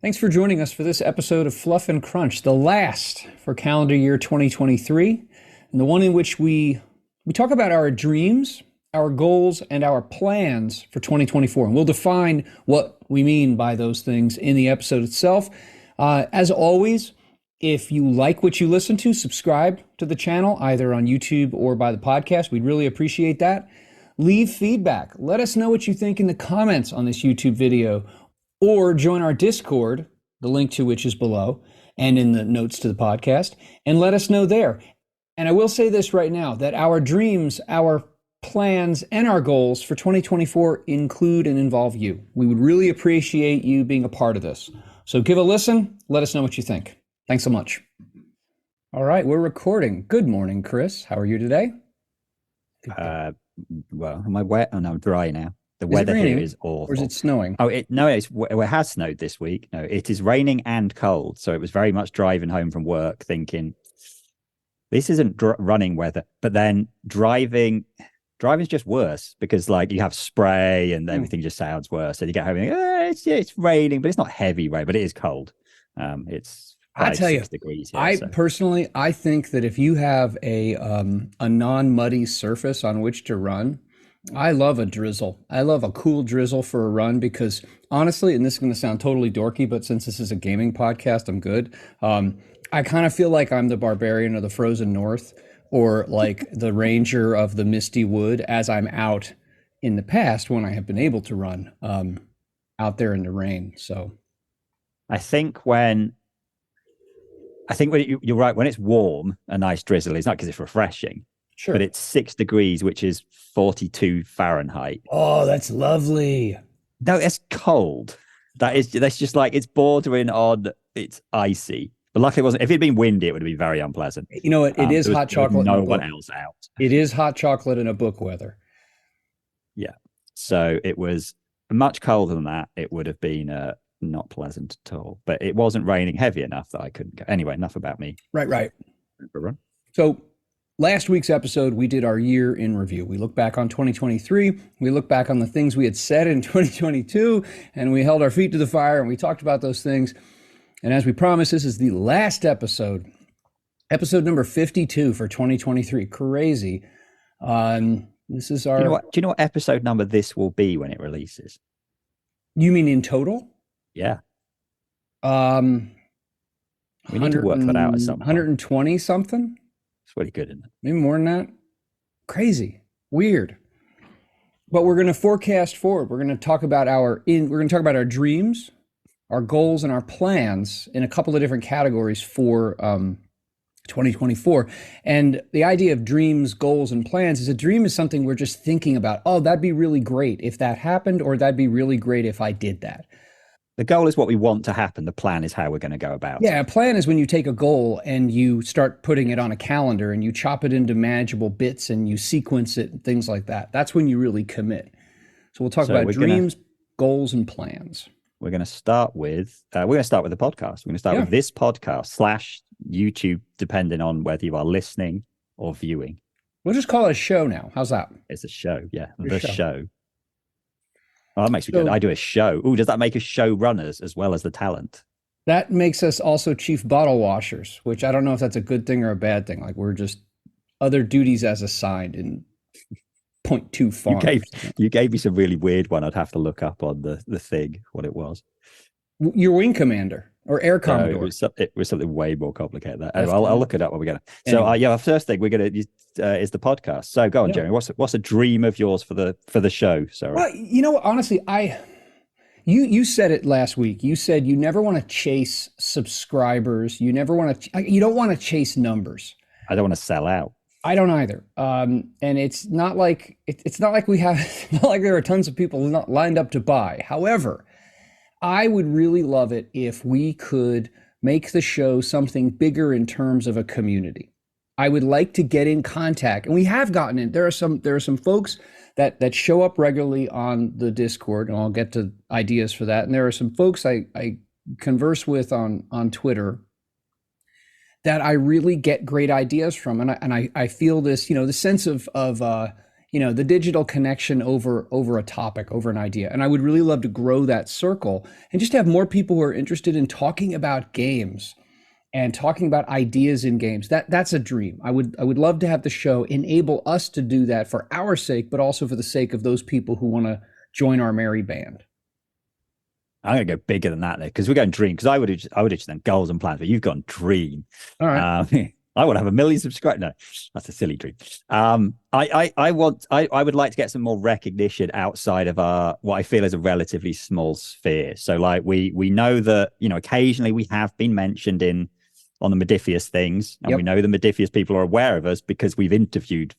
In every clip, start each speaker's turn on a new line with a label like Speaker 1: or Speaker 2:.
Speaker 1: Thanks for joining us for this episode of Fluff and Crunch, the last for calendar year 2023, and the one in which we talk about our dreams, our goals, and our plans for 2024. And we'll define what we mean by those things in the episode itself. As always, if you like what you listen to, subscribe to the channel, either on YouTube or by the podcast. We'd really appreciate that. Leave feedback. Let us know what you think in the comments on this YouTube video, or join our Discord, the link to which is below and in the notes to the podcast, and let us know there. And I will say this right now, that our dreams, our plans, and our goals for 2024 include and involve you. We would really appreciate you being a part of this. So give a listen. Let us know what you think. Thanks so much. All right, we're recording. Good morning, Chris. How are you today?
Speaker 2: Well, am I wet? Oh, no, I'm dry now. The
Speaker 1: Is
Speaker 2: weather
Speaker 1: it raining,
Speaker 2: here is awful.
Speaker 1: or is it snowing?
Speaker 2: Oh, it has snowed this week. No, it is raining and cold. So it was very much driving home from work thinking, this isn't running weather. But then driving's just worse because like you have spray and everything just sounds worse. So you get home and it's raining, but it's not heavy rain, but it is cold. It's 5-6 degrees here,
Speaker 1: personally, I think that if you have a non-muddy surface on which to run, I love a drizzle. I love a cool drizzle for a run because honestly, and this is going to sound totally dorky, but since this is a gaming podcast, I'm good. I kind of feel like I'm the barbarian of the frozen north, or like the ranger of the misty wood, as I'm out in the past when I have been able to run out there in the rain. So
Speaker 2: I think when you're right, when it's warm, a nice drizzle is not because it's refreshing.
Speaker 1: Sure.
Speaker 2: But it's 6 degrees, which is 42 Fahrenheit.
Speaker 1: Oh, that's lovely.
Speaker 2: No, it's cold. That's just like, it's bordering on, it's icy. But luckily it wasn't. If it'd been windy, it would have been very unpleasant.
Speaker 1: You know what? It is hot chocolate.
Speaker 2: No one else out.
Speaker 1: It is hot chocolate in a book weather.
Speaker 2: Yeah. So it was much colder than that. It would have been not pleasant at all. But it wasn't raining heavy enough that I couldn't go. Anyway, enough about me.
Speaker 1: Right. So last week's episode, we did our year in review. We looked back on 2023. We looked back on the things we had said in 2022, and we held our feet to the fire and we talked about those things. And as we promised, this is the last episode number 52 for 2023. Crazy. This is our.
Speaker 2: Do you know what episode number this will be when it releases?
Speaker 1: You mean in total?
Speaker 2: Yeah.
Speaker 1: We
Speaker 2: need to work that out at some point.
Speaker 1: 120 something.
Speaker 2: It's really good, isn't it?
Speaker 1: Maybe more than that. Crazy, weird. But we're going to forecast forward. We're going to talk about our dreams, our goals, and our plans in a couple of different categories for 2024. And the idea of dreams, goals, and plans is a dream is something we're just thinking about. Oh, that'd be really great if that happened, or that'd be really great if I did that.
Speaker 2: The goal is what we want to happen. The plan is how we're going to go about it.
Speaker 1: Yeah, a plan is when you take a goal and you start putting it on a calendar and you chop it into manageable bits and you sequence it and things like that. That's when you really commit. So we'll talk about dreams, goals, and plans.
Speaker 2: We're going to start with the podcast. We're going to start with this podcast / YouTube, depending on whether you are listening or viewing.
Speaker 1: We'll just call it a show now. How's that?
Speaker 2: It's a show. Yeah, the show. Oh, that makes me good. I do a show. Oh, does that make us show runners as well as the talent?
Speaker 1: That makes us also chief bottle washers, which I don't know if that's a good thing or a bad thing. Like we're just other duties as assigned in 0.2 farms.
Speaker 2: You gave me some really weird one. I'd have to look up on the thing what it was.
Speaker 1: Your wing commander or air commodore.
Speaker 2: It was something way more complicated than that. Anyway, I'll look it up when we get it. So our first thing we're going to is the podcast. So go on, Jeremy. What's a dream of yours for the show? Sorry.
Speaker 1: Well, honestly, you said it last week. You said you never want to chase subscribers. You don't want to chase numbers.
Speaker 2: I don't want to sell out.
Speaker 1: I don't either. And it's not like we have not like there are tons of people not lined up to buy. However, I would really love it if we could make the show something bigger in terms of a community. I would like to get in contact, and we have gotten in. There are some folks that show up regularly on the Discord, and I'll get to ideas for that. And there are some folks I converse with on Twitter that I really get great ideas from, and I feel this, the sense of the digital connection over a topic, over an idea. And I would really love to grow that circle and just have more people who are interested in talking about games and talking about ideas in games. That's a dream. I would love to have the show enable us to do that for our sake, but also for the sake of those people who want to join our merry band.
Speaker 2: I'm going to go bigger than that there because we're going dream. Because I would have done goals and plans, but you've gone dream.
Speaker 1: All right.
Speaker 2: I want to have 1 million subscribers. No, that's a silly dream. I would like to get some more recognition outside of our what I feel is a relatively small sphere. So like we know that occasionally we have been mentioned on the Modifius things, and we know the Modifius people are aware of us because we've interviewed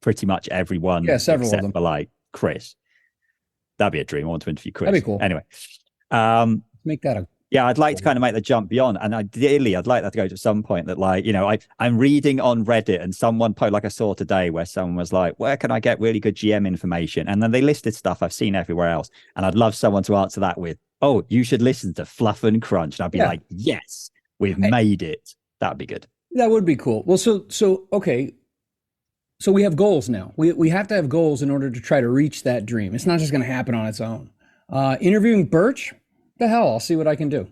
Speaker 2: pretty much everyone,
Speaker 1: several
Speaker 2: except
Speaker 1: of them.
Speaker 2: for like Chris. That'd be a dream. I want to interview Chris.
Speaker 1: That'd be cool.
Speaker 2: Anyway,
Speaker 1: make that a
Speaker 2: I'd like to kind of make the jump beyond, and ideally, I'd like that to go to some point that, like, I'm reading on Reddit, and someone posted, like I saw today, where someone was like, "Where can I get really good GM information?" And then they listed stuff I've seen everywhere else, and I'd love someone to answer that with, "Oh, you should listen to Fluff and Crunch," and I'd be like, "Yes, we've made it." That'd be good.
Speaker 1: That would be cool. Well, okay. So we have goals now. We have to have goals in order to try to reach that dream. It's not just going to happen on its own. Interviewing Birch, the hell, I'll see what I can do.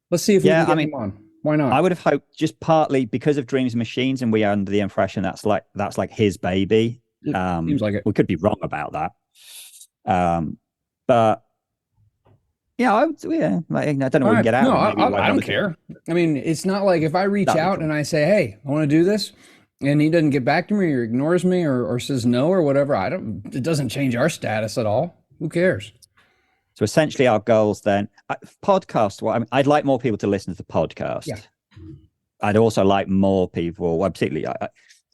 Speaker 1: Let's see if we can get him on. Why not?
Speaker 2: I would have hoped, just partly because of Dreams Machines, and we are under the impression that's like his baby.
Speaker 1: Seems like it.
Speaker 2: We could be wrong about that. But yeah, I don't know what we can get out.
Speaker 1: No, I don't care. I mean, it's not like if I reach out and I say, "Hey, I want to do this," and he doesn't get back to me or ignores me or says no or whatever, it doesn't change our status at all. Who cares?
Speaker 2: So essentially our goals then, podcast, I'd like more people to listen to the podcast.
Speaker 1: Yeah.
Speaker 2: I'd also like more people, particularly,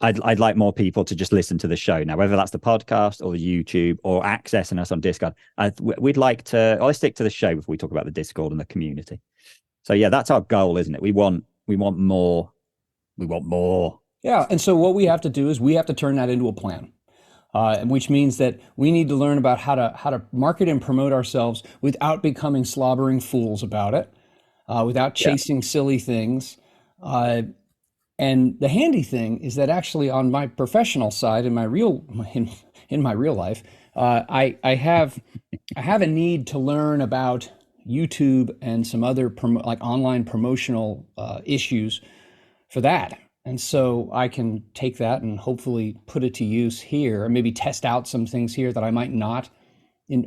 Speaker 2: I'd like more people to just listen to the show. Now, whether that's the podcast or the YouTube or accessing us on Discord, we'd like to, I'll stick to the show before we talk about the Discord and the community. So yeah, that's our goal, isn't it? We want more.
Speaker 1: Yeah. And so what we have to do is we have to turn that into a plan. Which means that we need to learn about how to market and promote ourselves without becoming slobbering fools about it, without chasing silly things. And the handy thing is that actually on my professional side, in my real life, I have a need to learn about YouTube and some other like online promotional issues for that. And so I can take that and hopefully put it to use here, and maybe test out some things here that I might not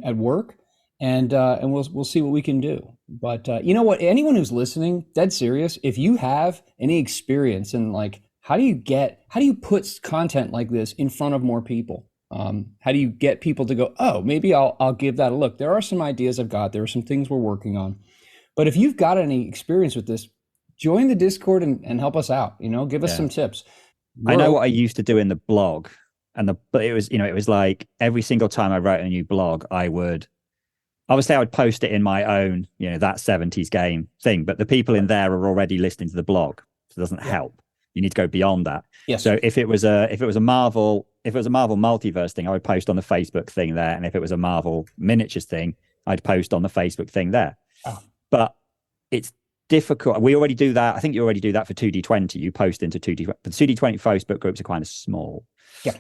Speaker 1: at work, and we'll see what we can do. But you know what? Anyone who's listening, dead serious, if you have any experience in like how do you put content like this in front of more people? How do you get people to go, oh, maybe I'll give that a look? There are some ideas I've got. There are some things we're working on. But if you've got any experience with this, join the Discord and help us out. Give us some tips.
Speaker 2: I know what I used to do in the blog, but it was like every single time I wrote a new blog, I would post it in my own, that 70s game thing. But the people in there are already listening to the blog, so it doesn't help. You need to go beyond that.
Speaker 1: Yes.
Speaker 2: So if it was a Marvel multiverse thing, I would post on the Facebook thing there, and if it was a Marvel miniatures thing, I'd post on the Facebook thing there. Oh. But it's difficult. We already do that. I think you already do that for 2D20. You post into 2D, but the 2D20 Facebook groups are kind of small.
Speaker 1: Yeah.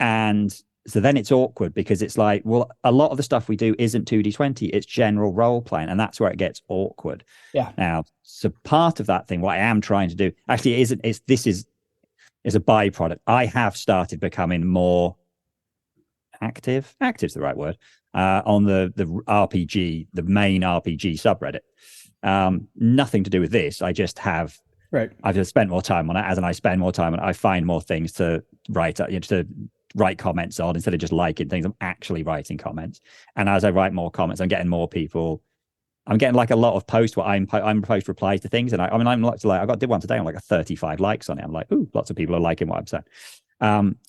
Speaker 2: And so then it's awkward because it's like, well, a lot of the stuff we do isn't 2D20. It's general role playing, and that's where it gets awkward.
Speaker 1: Yeah.
Speaker 2: Now, so part of that thing, what I am trying to do, actually, this is a byproduct. I have started becoming more active. Active's the right word. On the RPG, the main RPG subreddit. Nothing to do with this. I just have.
Speaker 1: Right.
Speaker 2: I've just spent more time on it. As I spend more time on it, I find more things to write. To write comments on instead of just liking things. I'm actually writing comments, and as I write more comments, I'm getting more people. I'm getting like a lot of posts where I'm post replies to things, and I'm like I did one today on like a 35 likes on it. I'm like, ooh, lots of people are liking what I'm saying.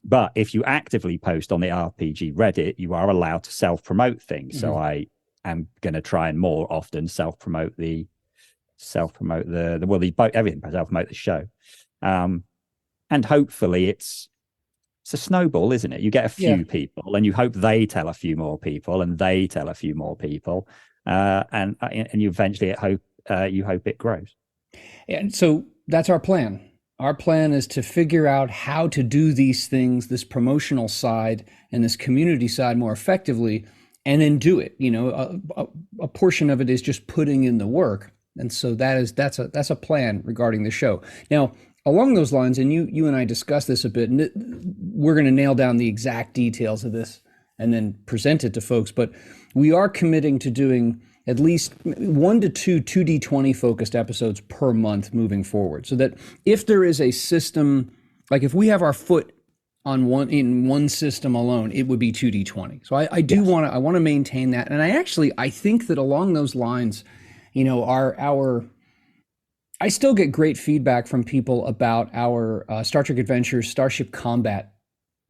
Speaker 2: But if you actively post on the RPG Reddit, you are allowed to self-promote things. Mm-hmm. So I am going to try and more often self-promote everything, self-promote the show. And hopefully it's a snowball, isn't it? You get a few people and you hope they tell a few more people and they tell a few more people. And you eventually hope it grows.
Speaker 1: And so that's our plan. Our plan is to figure out how to do these things, this promotional side and this community side more effectively, and then do it. A portion of it is just putting in the work. And so that's a plan regarding the show. Now, along those lines, and you and I discussed this a bit, and we're going to nail down the exact details of this and then present it to folks. But we are committing to doing at least 1 to 2 2D20 focused episodes per month moving forward, so that if there is a system, like if we have our foot on one system alone, it would be 2D20. So I do want to maintain that, and I think that along those lines, I still get great feedback from people about our Star Trek Adventures Starship Combat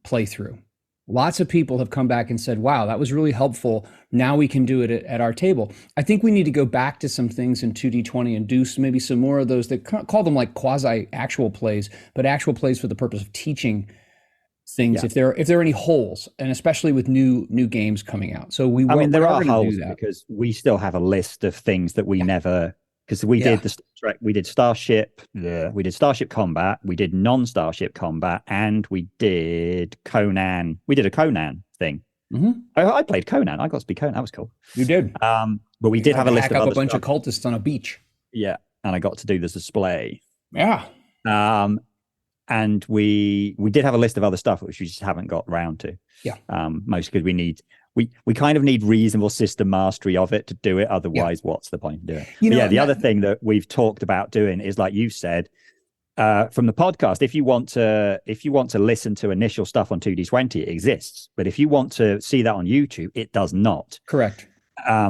Speaker 1: playthrough. Lots of people have come back and said, wow, that was really helpful. Now we can do it at our table. I think we need to go back to some things in 2D20 and do maybe some more of those that call them like quasi actual plays, but actual plays for the purpose of teaching things if there are any holes, and especially with new games coming out. So
Speaker 2: there are holes because we still have a list of things that we never, because we did we did Starship, we did Starship Combat, we did non-Starship Combat, and we did Conan. We did a Conan thing.
Speaker 1: Mm-hmm.
Speaker 2: I played Conan. I got to be Conan. That was cool.
Speaker 1: You did.
Speaker 2: But we did have a list of other
Speaker 1: a bunch of cultists on a beach.
Speaker 2: Yeah, and I got to do this display.
Speaker 1: Yeah.
Speaker 2: And we did have a list of other stuff which we just haven't got around to.
Speaker 1: Yeah.
Speaker 2: Mostly because we kind of need reasonable system mastery of it to do it. Otherwise, what's the point of doing it? The other thing that we've talked about doing is, like you said, from the podcast, if you want to listen to initial stuff on 2D20, it exists. But if you want to see that on YouTube, it does not.
Speaker 1: Correct.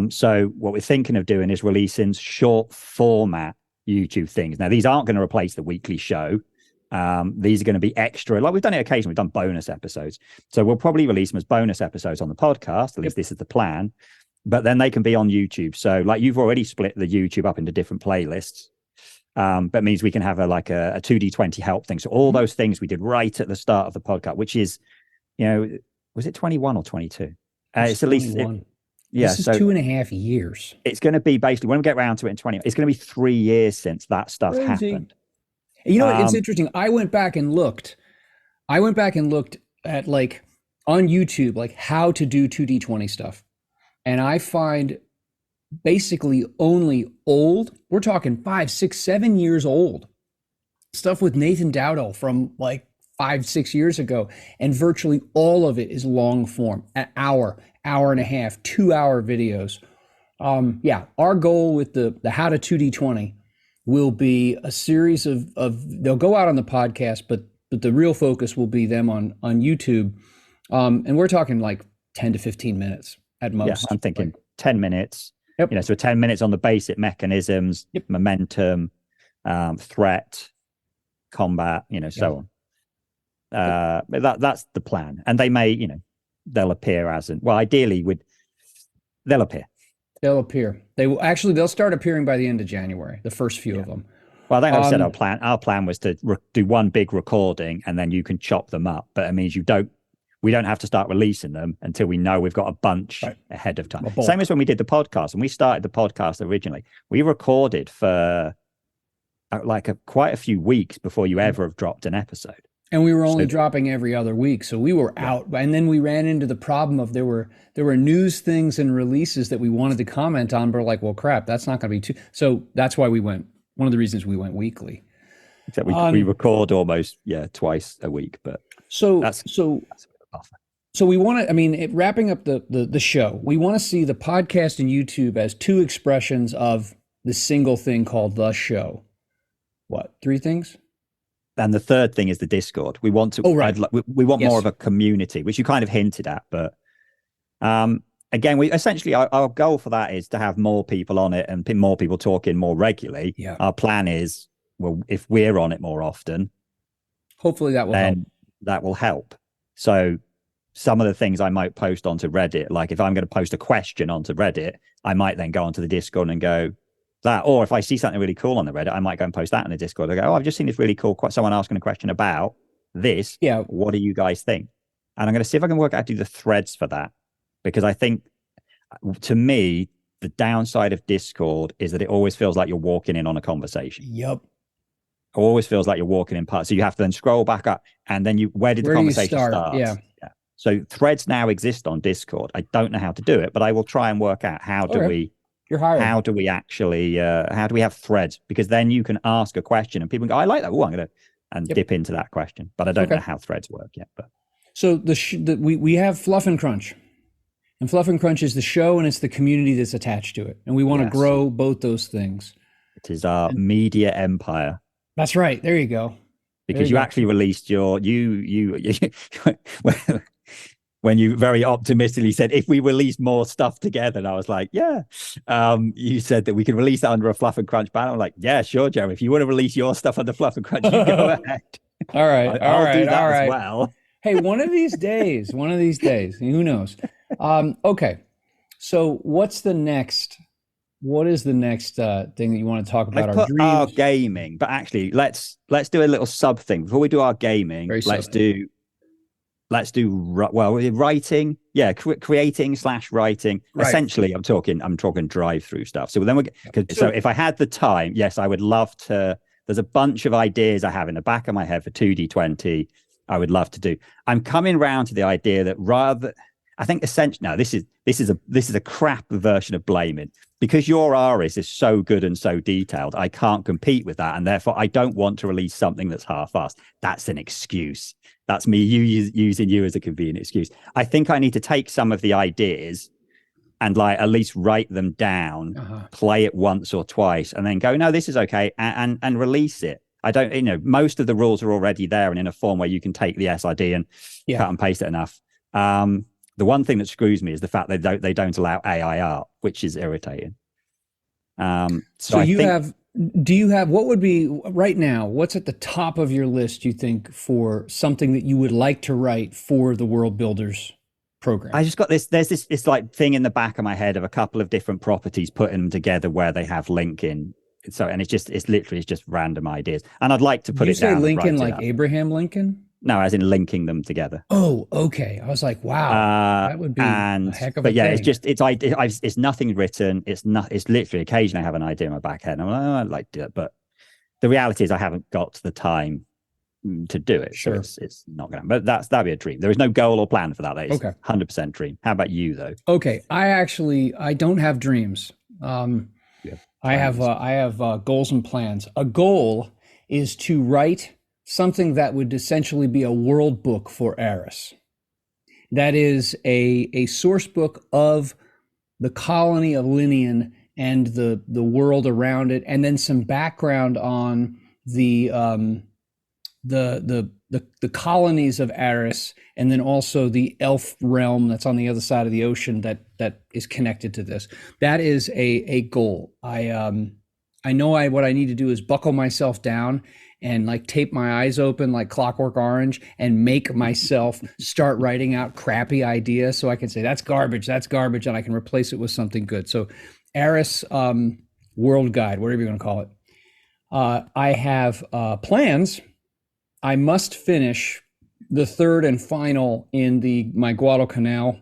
Speaker 2: So what we're thinking of doing is releasing short format YouTube things. Now, these aren't going to replace the weekly show. These are going to be extra, like we've done it occasionally. We've done bonus episodes, so we'll probably release them as bonus episodes on the podcast. At least this is the plan, but then they can be on YouTube. So like you've already split the YouTube up into different playlists, but means we can have a 2D20 help thing. So all those things we did right at the start of the podcast, which is, was it 21 or 22? It's at least
Speaker 1: this is 2.5 years. It's
Speaker 2: going to be basically, when we get around to it in 20, it's going to be 3 years since that stuff happened.
Speaker 1: It's interesting. I went back and looked at like on YouTube, like how to do 2D20 stuff. And I find basically only old, we're talking 5, 6, 7 years old stuff with Nathan Dowdell from like 5, 6 years ago. And virtually all of it is long form, an hour and a half, 2-hour videos. Our goal with the how to 2D20 will be a series of they'll go out on the podcast, but the real focus will be them on YouTube. And we're talking like 10 to 15 minutes at most.
Speaker 2: Yeah, I'm thinking 10 minutes. Yep. So 10 minutes on the basic mechanisms, momentum, threat, combat, so on. But that's the plan. And they may, they'll appear ideally they'll appear.
Speaker 1: They'll appear. They'll start appearing by the end of January, the first few of them.
Speaker 2: Well, I think I said our plan. Our plan was to do one big recording, and then you can chop them up. But it means we don't have to start releasing them until we know we've got a bunch ahead of time. Same as when we did the podcast. When we started the podcast originally, we recorded for quite a few weeks before you ever have dropped an episode.
Speaker 1: And we were only dropping every other week, so we were out. And then we ran into the problem of there were news things and releases that we wanted to comment on, but we're like, well, crap, that's not going to be too. So that's why we went. One of the reasons we went weekly.
Speaker 2: Except we record almost twice a week, but that's
Speaker 1: so we want to. Wrapping up the show, we want to see the podcast and YouTube as two expressions of the single thing called the show. What, 3 things?
Speaker 2: And the third thing is the Discord. We want to. We want more of a community, which you kind of hinted at. But again, we essentially our goal for that is to have more people on it and more people talking more regularly.
Speaker 1: Yeah.
Speaker 2: Our plan is, if we're on it more often,
Speaker 1: hopefully that will help.
Speaker 2: That will help. So some of the things I might post onto Reddit, like if I'm going to post a question onto Reddit, I might then go onto the Discord and go. That, or if I see something really cool on the Reddit, I might go and post that in the Discord. I go, I've just seen this really cool, someone asking a question about this.
Speaker 1: Yeah.
Speaker 2: What do you guys think? And I'm going to see if I can work out how to do the threads for that. Because I think, to me, the downside of Discord is that it always feels like you're walking in on a conversation.
Speaker 1: Yep.
Speaker 2: always feels like you're walking in parts. So you have to then scroll back up, and then where did the conversation start?
Speaker 1: Yeah.
Speaker 2: So threads now exist on Discord. I don't know how to do it, but I will try and work out how do we actually how do we have threads? Because then you can ask a question and people can go, I like that. Oh, I'm gonna dip into that question, but I don't know how threads work yet. But
Speaker 1: so we have Fluff and Crunch, and Fluff and Crunch is the show, and it's the community that's attached to it, and we want to grow both those things.
Speaker 2: It is our media empire.
Speaker 1: That's right. There you go.
Speaker 2: Because you actually released your when you very optimistically said, if we release more stuff together, and I was like, yeah. You said that we could release that under a Fluff and Crunch banner. I'm like, yeah, sure, Jeremy. If you want to release your stuff under Fluff and Crunch, you go ahead.
Speaker 1: All right.
Speaker 2: I'll do that as well.
Speaker 1: Hey, one of these days, who knows? Okay. So what is the next thing that you want to talk about?
Speaker 2: Our gaming, but actually let's do a little sub thing before we do our gaming. Let's do writing. Yeah, creating/writing. Right. Essentially, I'm talking drive-through stuff. So then so if I had the time, yes, I would love to. There's a bunch of ideas I have in the back of my head for 2D20. I would love to do. I'm coming around to the idea that I think essentially now this is a crap version of blaming, because your Aris is so good and so detailed. I can't compete with that, and therefore I don't want to release something that's half-assed. That's an excuse. That's me using you as a convenient excuse. I think I need to take some of the ideas and at least write them down, play it once or twice, and then go, no, this is okay, and release it. I don't, most of the rules are already there and in a form where you can take the SRD and cut and paste it enough. The one thing that screws me is the fact they don't allow AI art, which is irritating.
Speaker 1: Do you have what would be right now? What's at the top of your list, you think, for something that you would like to write for the World Builders program?
Speaker 2: I just got this. There's this like thing in the back of my head of a couple of different properties, putting them together where they have Lincoln. So, and it's literally just random ideas. And I'd like to put it down.
Speaker 1: You say Lincoln like Abraham Lincoln?
Speaker 2: No, as in linking them together.
Speaker 1: Oh, okay. I was like, wow, that would be a heck of a thing.
Speaker 2: It's nothing written. It's literally occasionally I have an idea in my back head. And I'm like, I'd like to do it. But the reality is I haven't got the time to do it.
Speaker 1: Sure.
Speaker 2: So it's not going to, but that'd be a dream. There is no goal or plan for that. That is 100% dream. How about you though?
Speaker 1: Okay. I don't have dreams. I have goals and plans. A goal is to write something that would essentially be a world book for Eris. That is a source book of the colony of Linian and the world around it, and then some background on the colonies of Eris, and then also the elf realm that's on the other side of the ocean that is connected to this. That is a goal. I know what I need to do is buckle myself down and like tape my eyes open like Clockwork Orange and make myself start writing out crappy ideas so I can say that's garbage, and I can replace it with something good. So Eris World Guide, whatever you're going to call it. I have plans. I must finish the third and final in my Guadalcanal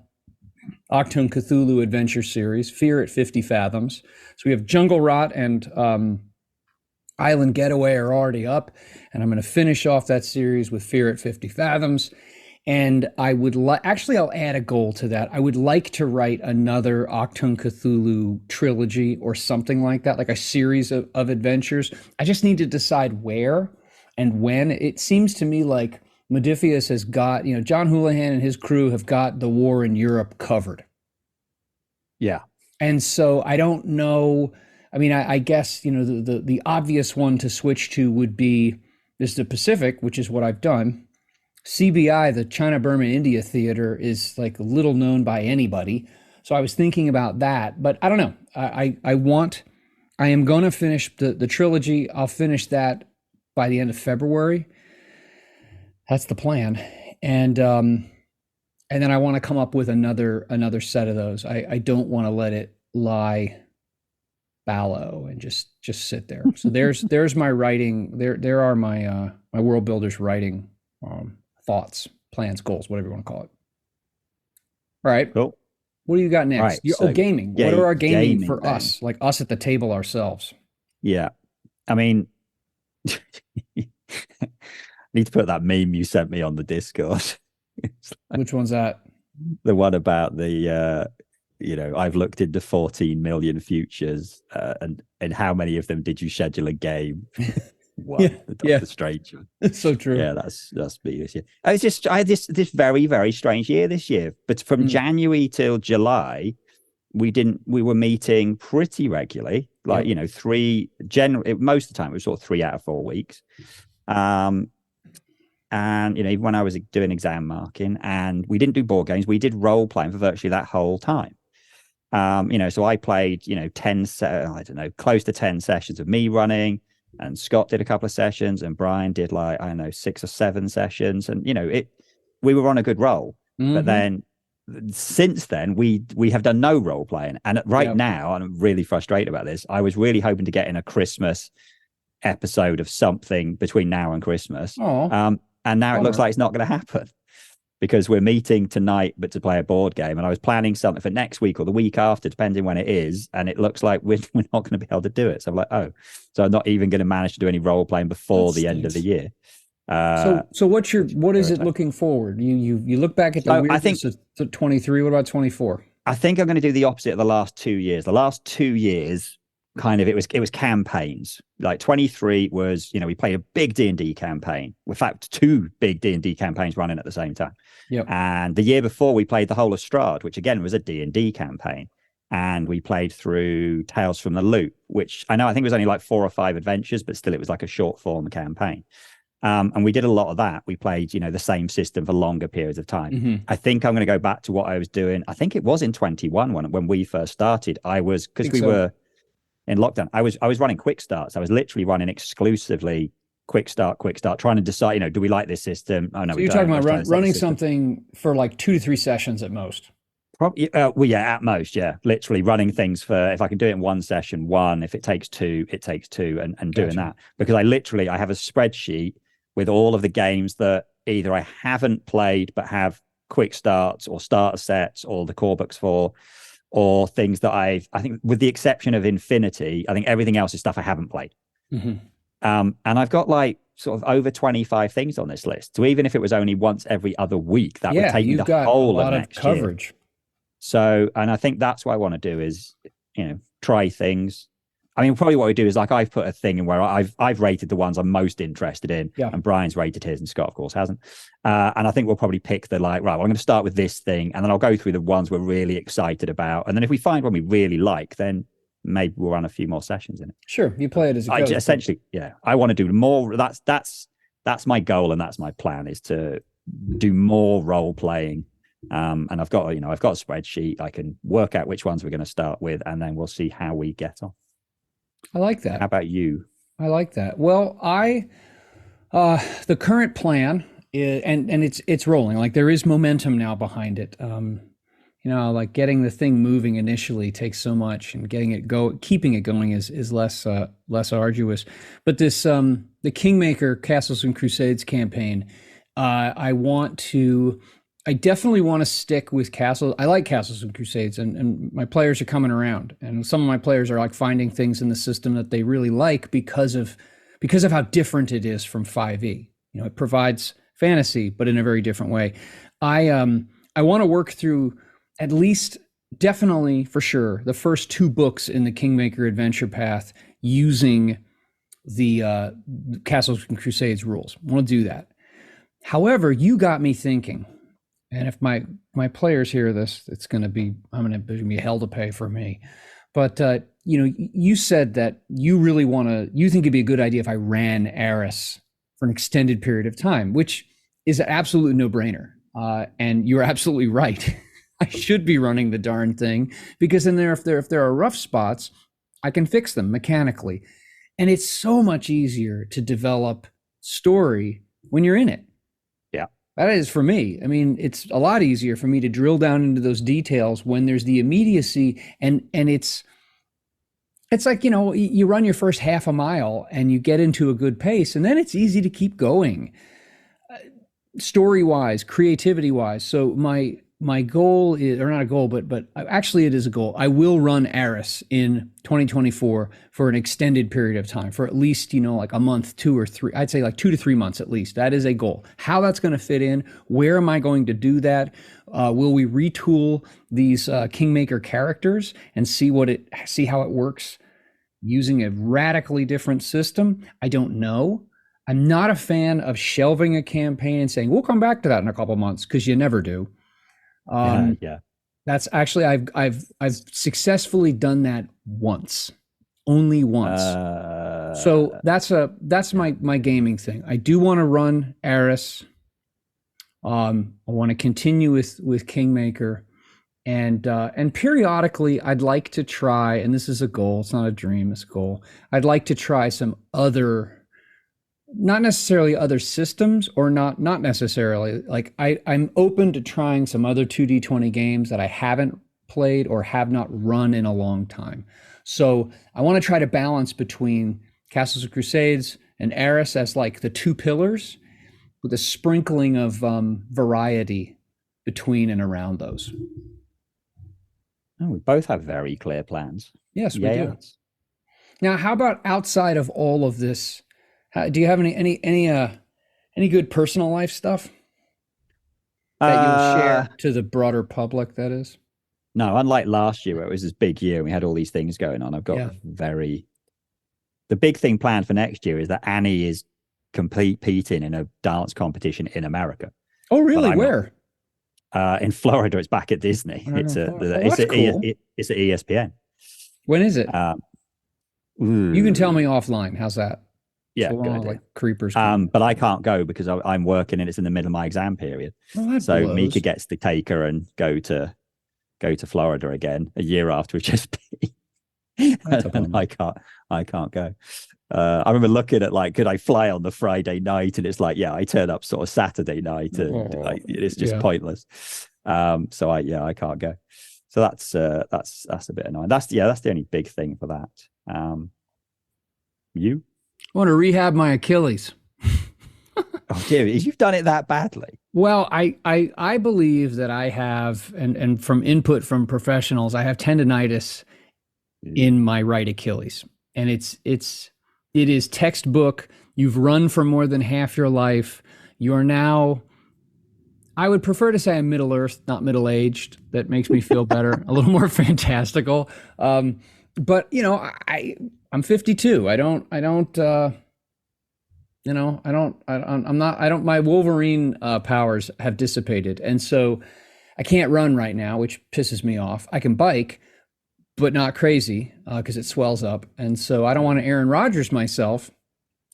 Speaker 1: Octone Cthulhu Adventure Series, Fear at 50 Fathoms. So we have Jungle Rot and Island Getaway are already up, and I'm going to finish off that series with Fear at 50 Fathoms. And I would actually, I'll add a goal to that. I would like to write another Octone Cthulhu trilogy or something like that, like a series of adventures. I just need to decide where and when. It seems to me like Modiphius has got, John Houlihan and his crew have got the war in Europe covered.
Speaker 2: Yeah.
Speaker 1: And so I don't know. I mean, I guess, the obvious one to switch to would be the Pacific, which is what I've done. CBI, the China Burma India Theater, is like little known by anybody. So I was thinking about that, but I don't know. I am going to finish the trilogy. I'll finish that by the end of February. That's the plan. And then I want to come up with another set of those. I don't want to let it lie fallow and just sit there. So there's my writing. There are my World Builders writing thoughts, plans, goals, whatever you want to call it. All right.
Speaker 2: Cool.
Speaker 1: What do you got next?
Speaker 2: Right,
Speaker 1: gaming. What are our gaming for us? Like us at the table ourselves.
Speaker 2: Yeah. I mean, Need to put that meme you sent me on the Discord.
Speaker 1: Which one's that?
Speaker 2: The one about I've looked into 14 million futures, and how many of them did you schedule a game? One,
Speaker 1: Yeah,
Speaker 2: the
Speaker 1: yeah.
Speaker 2: Doctor Strange one.
Speaker 1: It's so true.
Speaker 2: Yeah, that's me this year. I had this very, very strange year this year. But from January till July, we were meeting pretty regularly, like three most of the time it was sort of 3 out of 4 weeks. And even when I was doing exam marking, and we didn't do board games, we did role playing for virtually that whole time. So I played, 10, I don't know, close to 10 sessions of me running, and Scott did a couple of sessions, and Brian did 6 or 7 sessions, and we were on a good roll. But then since then we have done no role playing, and now I'm really frustrated about this. I was really hoping to get in a Christmas episode of something between now and Christmas. And now it looks like it's not going to happen, because we're meeting tonight, but to play a board game. And I was planning something for next week or the week after, depending when it is. And it looks like we're not going to be able to do it. So I'm like, so I'm not even going to manage to do any role playing before the end of the year.
Speaker 1: So what is it looking forward? You look back at the weirdness of 23. What about 24?
Speaker 2: I think I'm going to do the opposite of the last 2 years. The last 2 years, kind of, it was campaigns. Like 23 was, we played a big D&D campaign. In fact, 2 big D&D campaigns running at the same time.
Speaker 1: Yep.
Speaker 2: And the year before, we played the whole of Strahd, which again was a D&D campaign. And we played through Tales from the Loop, which I think it was only like 4 or 5 adventures, but still it was like a short form campaign. And we did a lot of that. We played, the same system for longer periods of time. I think I'm going to go back to what I was doing. I think it was in 21 when we first started. Because we were in lockdown, I was running quick starts. I was literally running exclusively quick start, trying to decide, do we like this system? Oh no,
Speaker 1: so you're talking about running something for like 2 to 3 sessions at most.
Speaker 2: Probably, at most, yeah. Literally running things for, if I can do it in 1 session, 1. If it takes 2, it takes 2, and doing that. Because I have a spreadsheet with all of the games that either I haven't played but have quick starts or starter sets or the core books for, or things that I think, with the exception of Infinity, I think everything else is stuff I haven't played. And I've got like sort of over 25 things on this list. So even if it was only once every other week, that would take me the whole of next coverage year. So, and I think that's what I want to do is, try things. I mean, probably what we do is like I've put a thing in where I've rated the ones I'm most interested in, and Brian's rated his, and Scott, of course, hasn't. And I think we'll probably pick the right, well, I'm going to start with this thing, and then I'll go through the ones we're really excited about. And then if we find one we really like, then maybe we'll run a few more sessions in it.
Speaker 1: Sure, you play it as it goes.
Speaker 2: Essentially, yeah. I want to do more. That's my goal, and that's my plan, is to do more role playing. And I've got a spreadsheet. I can work out which ones we're going to start with, and then we'll see how we get on.
Speaker 1: I like that.
Speaker 2: How about you?
Speaker 1: I like that. Well, the current plan is, and it's rolling. Like there is momentum now behind it. Like getting the thing moving initially takes so much, and keeping it going is less arduous. But this the Kingmaker Castles and Crusades campaign, I definitely want to stick with Castles. I like Castles and Crusades, and my players are coming around. And some of my players are like finding things in the system that they really like because of how different it is from 5e. It provides fantasy, but in a very different way. I want to work through at least, definitely for sure, the first 2 books in the Kingmaker Adventure Path using the Castles and Crusades rules. I want to do that. However, you got me thinking. And if my players hear this, it's going to be hell to pay for me. But you said that you think it'd be a good idea if I ran Eris for an extended period of time, which is an absolute no-brainer. And you're absolutely right. I should be running the darn thing, because if there are rough spots, I can fix them mechanically. And it's so much easier to develop story when you're in it. That is for me. I mean, it's a lot easier for me to drill down into those details when there's the immediacy, and it's like, you run your first half a mile and you get into a good pace, and then it's easy to keep going, story-wise, creativity-wise. So my my goal is, or not a goal, but actually it is a goal. I will run Eris in 2024 for an extended period of time, for at least, like a month, 2 or 3. I'd say like 2 to 3 months at least. That is a goal. How that's going to fit in, where am I going to do that? Will we retool these Kingmaker characters and see how it works using a radically different system? I don't know. I'm not a fan of shelving a campaign and saying we'll come back to that in a couple months, because you never do.
Speaker 2: Yeah.
Speaker 1: That's actually I've successfully done that once, only once. So that's my gaming thing. I do want to run Eris. I want to continue with Kingmaker, and periodically I'd like to try. And this is a goal. It's not a dream. It's a goal. I'd like to try some other. Not necessarily other systems, or not necessarily, like I'm open to trying some other 2D20 games that I haven't played or have not run in a long time. So I want to try to balance between Castles and Crusades and Eris as like the two pillars, with a sprinkling of variety between and around those.
Speaker 2: Oh, we both have very clear plans.
Speaker 1: Yes, we do. Now, how about outside of all of this? Do you have any good personal life stuff that you'll share to the broader public? That is.
Speaker 2: No, unlike last year where it was this big year and we had all these things going on. I've got the big thing planned for next year is that Annie is competing in a dance competition in America.
Speaker 1: Oh, really? Where?
Speaker 2: In Florida. It's back at Disney. It's at ESPN.
Speaker 1: When is it? You can tell me offline. How's that?
Speaker 2: Yeah,
Speaker 1: so
Speaker 2: good
Speaker 1: like creepers.
Speaker 2: But I can't go because I'm working and it's in the middle of my exam period.
Speaker 1: Well,
Speaker 2: so
Speaker 1: blows.
Speaker 2: Mika gets to take her and go to Florida again a year after it's just been. And I can't go. I remember looking at like, could I fly on the Friday night? And it's like, yeah, I turn up sort of Saturday night, and it's just pointless. So I can't go. So that's a bit annoying. That's the only big thing for that. You?
Speaker 1: I want to rehab my Achilles.
Speaker 2: Oh, dear, you've done it that badly.
Speaker 1: Well, I believe that I have, and from input from professionals, I have tendonitis in my right Achilles, and it is textbook. You've run for more than half your life. You are now. I would prefer to say I'm Middle Earth, not middle aged. That makes me feel better, a little more fantastical. But I'm 52. My Wolverine powers have dissipated. And so I can't run right now, which pisses me off. I can bike, but not crazy, because it swells up. And so I don't want to Aaron Rodgers myself.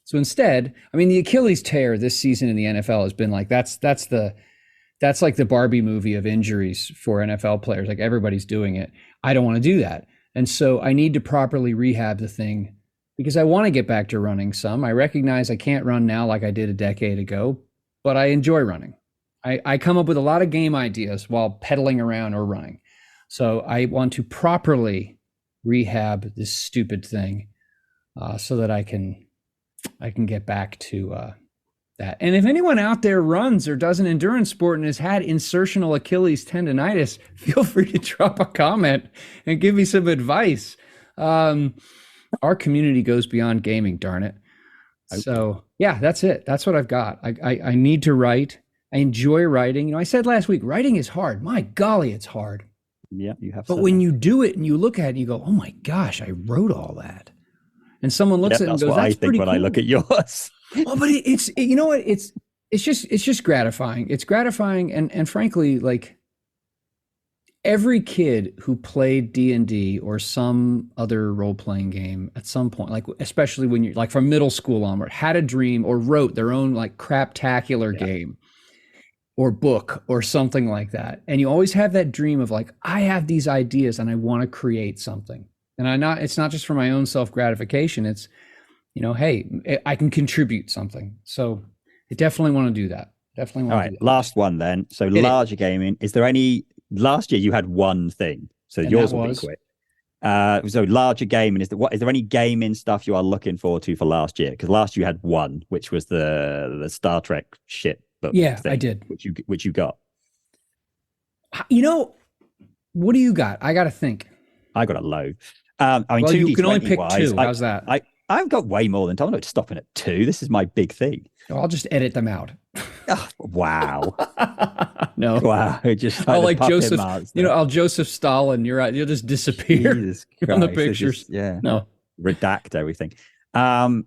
Speaker 1: So instead, the Achilles tear this season in the NFL has been like, that's like the Barbie movie of injuries for NFL players. Like, everybody's doing it. I don't want to do that. And so I need to properly rehab the thing, because I want to get back to running some. I recognize I can't run now like I did a decade ago, but I enjoy running. I come up with a lot of game ideas while pedaling around or running. So I want to properly rehab this stupid thing, so that I can get back to that. And if anyone out there runs or does an endurance sport and has had insertional Achilles tendonitis, feel free to drop a comment and give me some advice. Our community goes beyond gaming, darn it. So yeah, that's it. That's what I've got. I need to write. I enjoy writing. I said last week, writing is hard. My golly, it's hard.
Speaker 2: Yeah, you have.
Speaker 1: But when you do it and you look at it, you go, oh my gosh, I wrote all that. And someone looks at it and goes, that's pretty cool.
Speaker 2: I look at yours.
Speaker 1: Oh, but it's just gratifying. It's gratifying, and frankly, like, every kid who played D&D or some other role-playing game at some point, like especially when you're like from middle school onward, had a dream or wrote their own like craptacular game or book or something like that. And you always have that dream of like, I have these ideas and I want to create something. And it's not just for my own self-gratification. It's, hey, I can contribute something. So I definitely want to do that. Definitely want to do that.
Speaker 2: Last one then. So larger gaming. Is there any, last year you had one thing, so yours will be quick. So larger gaming, is there any gaming stuff you are looking forward to for last year? Because last year you had one, which was the Star Trek shit book.
Speaker 1: Yeah,
Speaker 2: thing,
Speaker 1: I did.
Speaker 2: Which you got.
Speaker 1: You know, what do you got? I got to think.
Speaker 2: I got a load. I mean,
Speaker 1: Well, you can only
Speaker 2: 2D20
Speaker 1: pick
Speaker 2: wise,
Speaker 1: two. How's that?
Speaker 2: I've got way more than I'm not stopping at two. This is my big thing.
Speaker 1: Oh, I'll just edit them out.
Speaker 2: Oh, wow.
Speaker 1: No,
Speaker 2: Wow. Just
Speaker 1: I'll
Speaker 2: like the
Speaker 1: like
Speaker 2: puppet
Speaker 1: Joseph.
Speaker 2: master.
Speaker 1: I'll Joseph Stalin. You're out. You'll just disappear
Speaker 2: Jesus
Speaker 1: from the
Speaker 2: Christ.
Speaker 1: pictures.
Speaker 2: Yeah.
Speaker 1: No.
Speaker 2: Redact everything. Um,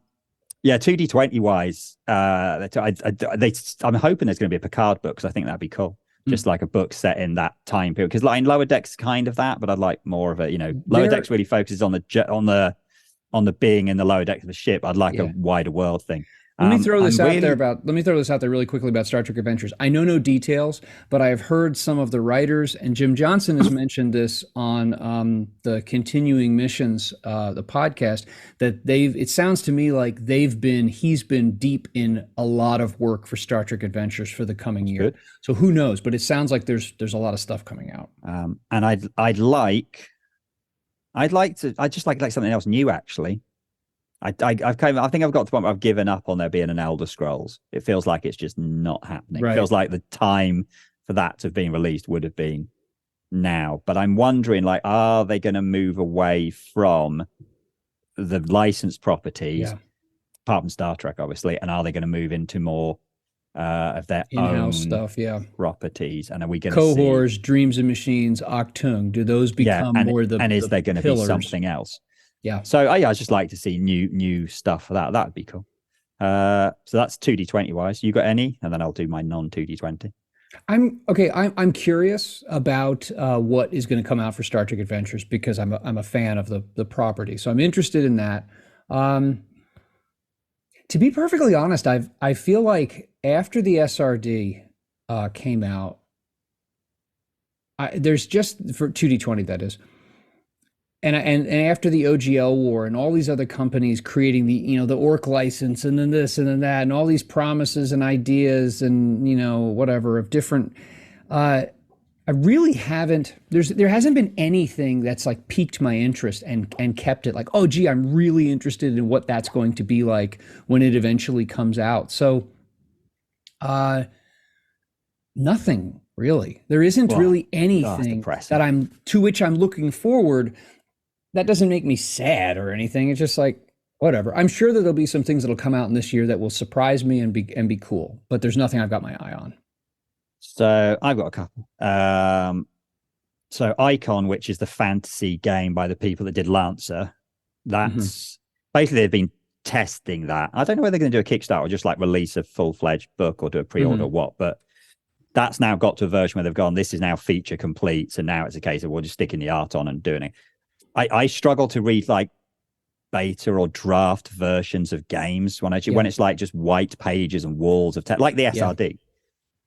Speaker 2: yeah, 2D20 wise, I'm hoping there's going to be a Picard book because I think that'd be cool. Just like a book set in that time period. Because like in Lower Decks, kind of that, but I'd like more of it. Lower Decks really focuses on the being in the lower decks of the ship. I'd like a wider world thing.
Speaker 1: Let me throw this out there really quickly about Star Trek Adventures. I know no details, but I've heard some of the writers, and Jim Johnson has mentioned this on the Continuing Missions, the podcast, that it sounds to me like he's been deep in a lot of work for Star Trek Adventures for the coming year.
Speaker 2: Good.
Speaker 1: So who knows? But it sounds like there's a lot of stuff coming out.
Speaker 2: And I'd just like something else new actually. I think I've got to the point where I've given up on there being an Elder Scrolls. It feels like it's just not happening. Right. It feels like the time for that to have been released would have been now. But I'm wondering, like, are they going to move away from the licensed properties, apart from Star Trek, obviously, and are they going to move into more of their
Speaker 1: in-house
Speaker 2: own
Speaker 1: stuff? Yeah,
Speaker 2: properties. And are we going to see
Speaker 1: Cohors, Dreams and Machines, Octung? Do those become more
Speaker 2: and is there going to be something else?
Speaker 1: Yeah.
Speaker 2: So I just like to see new stuff for that. That'd be cool. So that's 2D20 wise. You got any? And then I'll do my non 2D20.
Speaker 1: I'm curious about what is going to come out for Star Trek Adventures because I'm a fan of the property. So I'm interested in that. To be perfectly honest, I feel like after the SRD came out, there's just for 2D20 that is. And after the OGL war and all these other companies creating the Orc license and then this and then that and all these promises and ideas and whatever of different, I really haven't. There hasn't been anything that's like piqued my interest and kept it like, oh gee, I'm really interested in what that's going to be like when it eventually comes out. So, nothing really. There isn't really anything to which I'm looking forward. That doesn't make me sad or anything. It's just like, whatever. I'm sure that there'll be some things that'll come out in this year that will surprise me and be cool, but there's nothing I've got my eye on.
Speaker 2: So I've got a couple. So Icon, which is the fantasy game by the people that did Lancer, that's basically they've been testing that. I don't know whether they're going to do a Kickstarter or just like release a full-fledged book or do a pre-order or what, but that's now got to a version where they've gone, this is now feature complete. So now it's a case of we're just sticking the art on and doing it. I struggle to read like beta or draft versions of games when it's like just white pages and walls of text, like the SRD. Yeah.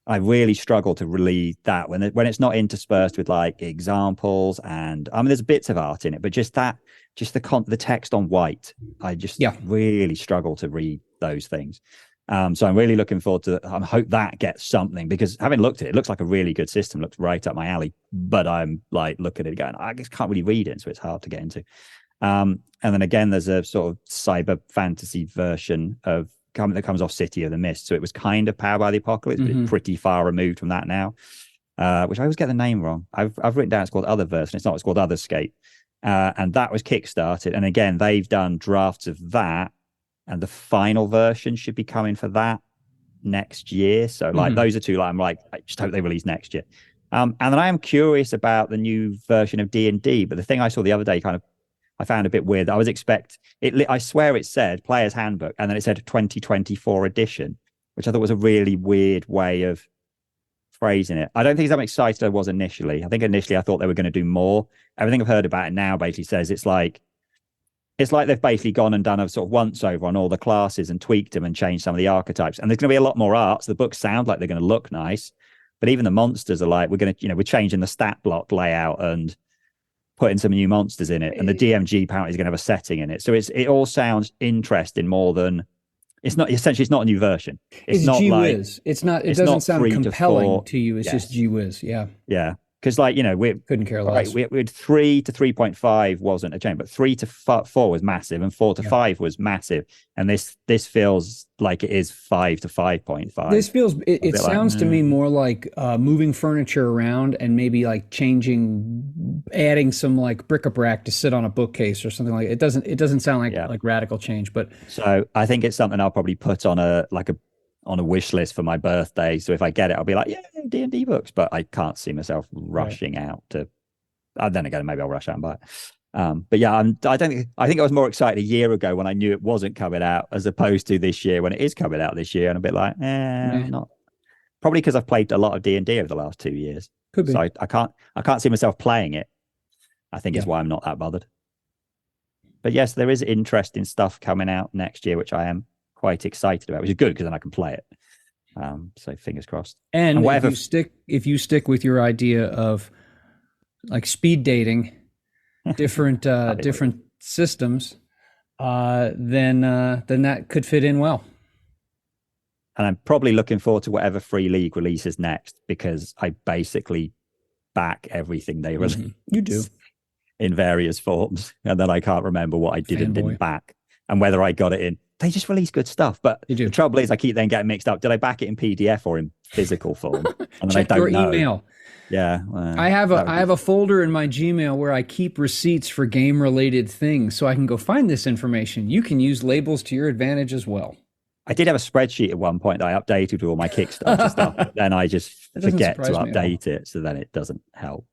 Speaker 2: I really struggle to read that when it's not interspersed with like examples and I mean there's bits of art in it, but just the text on white. I just really struggle to read those things. So I'm really looking forward to I hope that gets something because having looked at it, it looks like a really good system, looks right up my alley. But I'm like looking at it going, I just can't really read it, so it's hard to get into. And then again, there's a sort of cyber fantasy version of that comes off City of the Mist. So it was kind of Powered by the Apocalypse, but it's pretty far removed from that now. Which I always get the name wrong. I've written down it's called Otherverse, and it's not. It's called Otherscape. And that was kickstarted. And again, they've done drafts of that. And the final version should be coming for that next year. So like those are two, like, I'm like, I just hope they release next year. And then I am curious about the new version of D&D. But the thing I saw the other day I found a bit weird. I was I swear it said Player's Handbook, and then it said 2024 edition, which I thought was a really weird way of phrasing it. I don't think it's that excited I was initially. I think initially I thought they were going to do more. Everything I've heard about it now basically says it's like they've basically gone and done a sort of once over on all the classes and tweaked them and changed some of the archetypes. And there's going to be a lot more art. So the books sound like they're going to look nice, but even the monsters are like, we're changing the stat block layout and putting some new monsters in it. And the DMG apparently is going to have a setting in it. So it all sounds interesting more than it's not a new version.
Speaker 1: It's not Gee Whiz. It doesn't sound compelling to you. It's just Gee Whiz. Yeah.
Speaker 2: Yeah. Because, like, we
Speaker 1: Couldn't care
Speaker 2: right,
Speaker 1: less.
Speaker 2: we had 3 to 3.5 wasn't a change, but 3 to 4 was massive, and 4 to 5 was massive. And this feels like it is 5 to 5.5.
Speaker 1: This feels, it
Speaker 2: bit like,
Speaker 1: sounds to me more like moving furniture around and maybe like adding some like bric-a-brac to sit on a bookcase or something like it. Doesn't sound like radical change, but
Speaker 2: so I think it's something I'll probably put on a wish list for my birthday. So if I get it, I'll be like, yeah, D&D books, but I can't see myself rushing out to, then again, maybe I'll rush out and buy it. But yeah, I think I was more excited a year ago when I knew it wasn't coming out as opposed to this year when it is coming out this year. And a bit like, I'm not, probably because I've played a lot of D&D over the last 2 years.
Speaker 1: Could be.
Speaker 2: So I can't see myself playing it. I think is why I'm not that bothered. But yes, there is interesting stuff coming out next year, which I am quite excited about, which is good because then I can play it. So fingers crossed.
Speaker 1: And whatever, if you stick with your idea of like speed dating different different systems, then that could fit in well.
Speaker 2: And I'm probably looking forward to whatever Free League releases next, because I basically back everything they release.
Speaker 1: You do.
Speaker 2: In various forms. And then I can't remember what I did and didn't back and whether I got it in. They just release good stuff. But the trouble is I keep then getting mixed up. Did I back it in PDF or in physical form? And
Speaker 1: Check your email.
Speaker 2: Yeah.
Speaker 1: I have a folder in my Gmail where I keep receipts for game related things, so I can go find this information. You can use labels to your advantage as well.
Speaker 2: I did have a spreadsheet at one point that I updated with all my Kickstarter stuff, but then I just forget to update it, so then it doesn't help.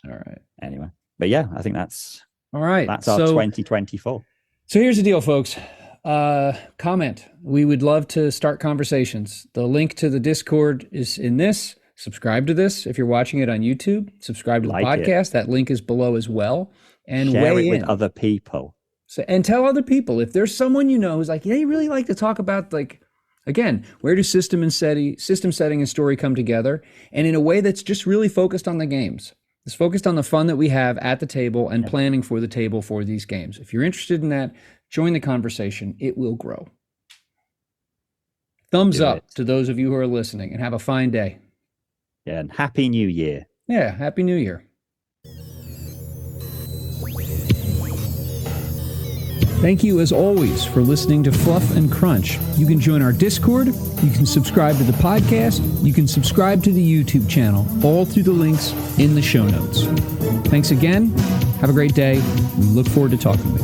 Speaker 1: All right.
Speaker 2: Anyway, but yeah, I think that's
Speaker 1: all right.
Speaker 2: That's our 2024.
Speaker 1: So here's the deal, folks. Comment. We would love to start conversations. The link to the Discord is in this. Subscribe to this if you're watching it on YouTube. Subscribe to the podcast. That link is below as well. And
Speaker 2: share it with other people.
Speaker 1: So, and tell other people if there's someone you know who's like, they really like to talk about, like, again, where do system setting and story come together, and in a way that's just really focused on the games. It's focused on the fun that we have at the table and planning for the table for these games. If you're interested in that, join the conversation. It will grow. Thumbs up to those of you who are listening, and have a fine day.
Speaker 2: Yeah, and Happy New Year.
Speaker 1: Yeah, Happy New Year. Thank you, as always, for listening to Fluff and Crunch. You can join our Discord. You can subscribe to the podcast. You can subscribe to the YouTube channel, all through the links in the show notes. Thanks again. Have a great day. We look forward to talking with you.